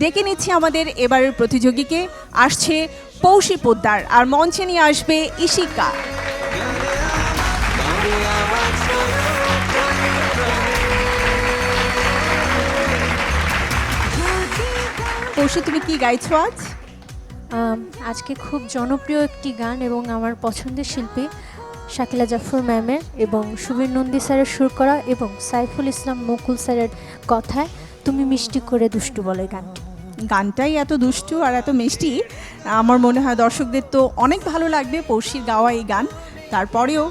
ডেকে নিচ্ছি আমাদের এবারের প্রতিযোগীকে। আসছে পৌশী পোদ্দার, আর মঞ্চে নিয়ে আসবে ইশিকা। পৌশী, তুমি কি গাইছো আজ? আজকে খুব জনপ্রিয় একটি গান এবং আমার পছন্দের শিল্পী শাকিলা জাফর ম্যামের এবং সুবীর নন্দী স্যারের সুর করা এবং সাইফুল ইসলাম মুকুল স্যারের কথায় তুমি মিষ্টি করে দুষ্টু বলে গান। গানটাই এত দুষ্টু আর এত মিষ্টি, আমার মনে হয় দর্শকদের তো অনেক ভালো লাগবে পৌশীর গাওয়া এই গান। তারপরেও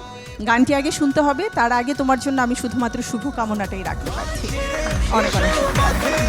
গানটি আগে শুনতে হবে, তার আগে তোমার জন্য আমি শুধুমাত্র শুভকামনাটাই রাখতে পারছি। অনেক অনেক শুভকামনা।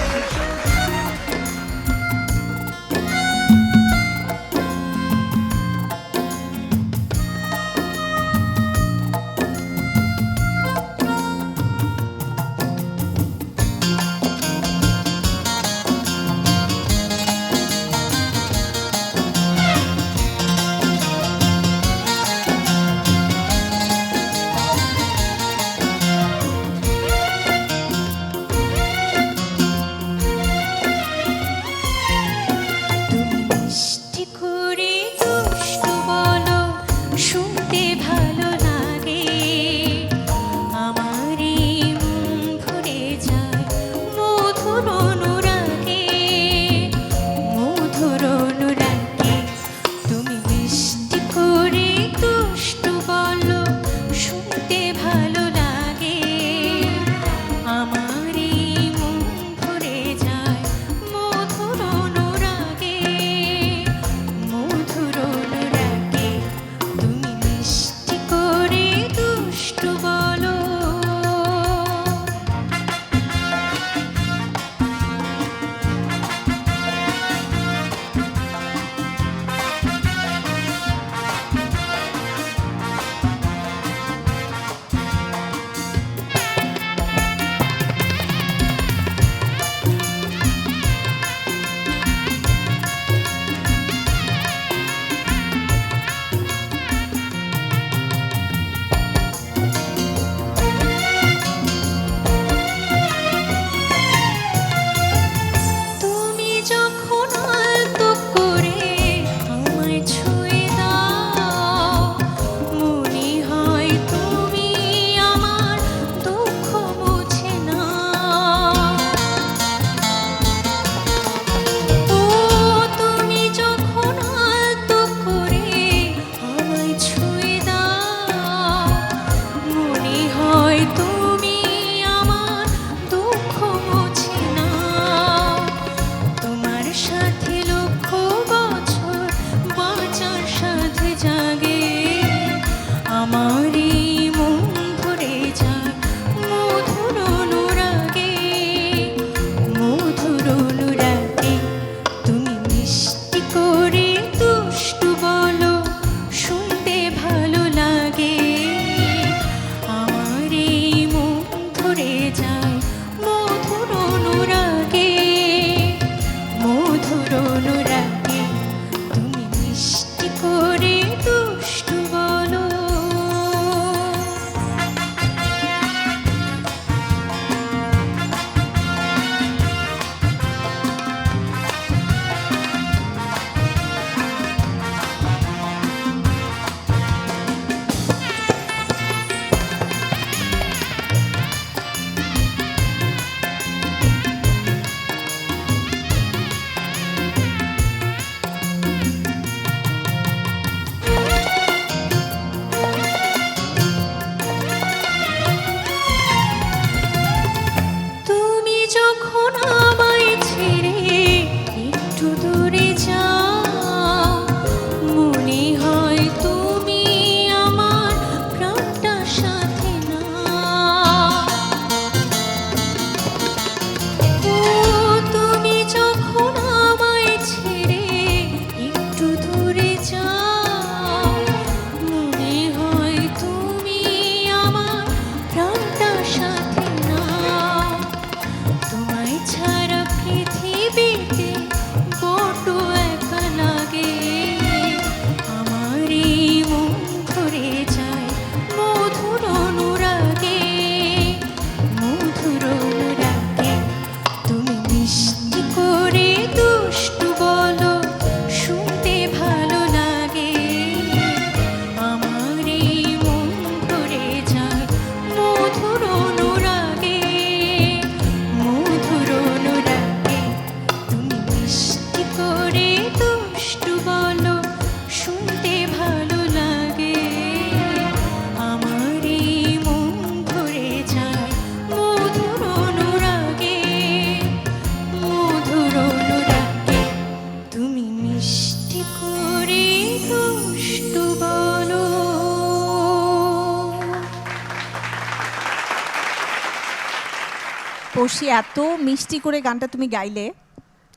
পৌষি, এত মিষ্টি করে গানটা তুমি গাইলে,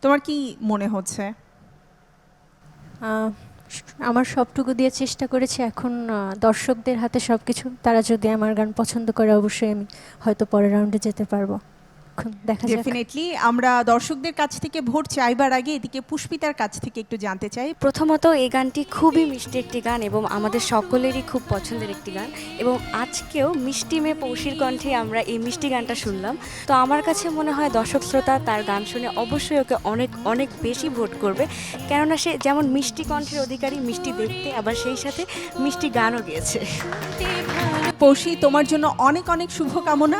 তোমার কি মনে হচ্ছে? আমার সবটুকু দিয়ে চেষ্টা করেছি। এখন দর্শকদের হাতে সব কিছু। তারা যদি আমার গান পছন্দ করে অবশ্যই আমি হয়তো পরের রাউন্ডে যেতে পারবো। এখন দেখা যাক। ডেফিনেটলি আমরা দর্শকদের কাছ থেকে ভোট চাইবার আগে এদিকে পুষ্পিতার কাছ থেকে একটু জানতে চাই। প্রথমত এই গানটি খুবই মিষ্টি একটি গান এবং আমাদের সকলেরই খুব পছন্দের একটি গান, এবং আজকেও মিষ্টি মেয়ে পৌষির কণ্ঠে আমরা এই মিষ্টি গানটা শুনলাম। তো আমার কাছে মনে হয় দর্শক শ্রোতা তার গান শুনে অবশ্যই ওকে অনেক অনেক বেশি ভোট করবে, কেননা সে যেমন মিষ্টি কণ্ঠের অধিকারী, মিষ্টি দেখতে, আবার সেই সাথে মিষ্টি গানও গেয়েছে। পৌষি, তোমার জন্য অনেক অনেক শুভকামনা।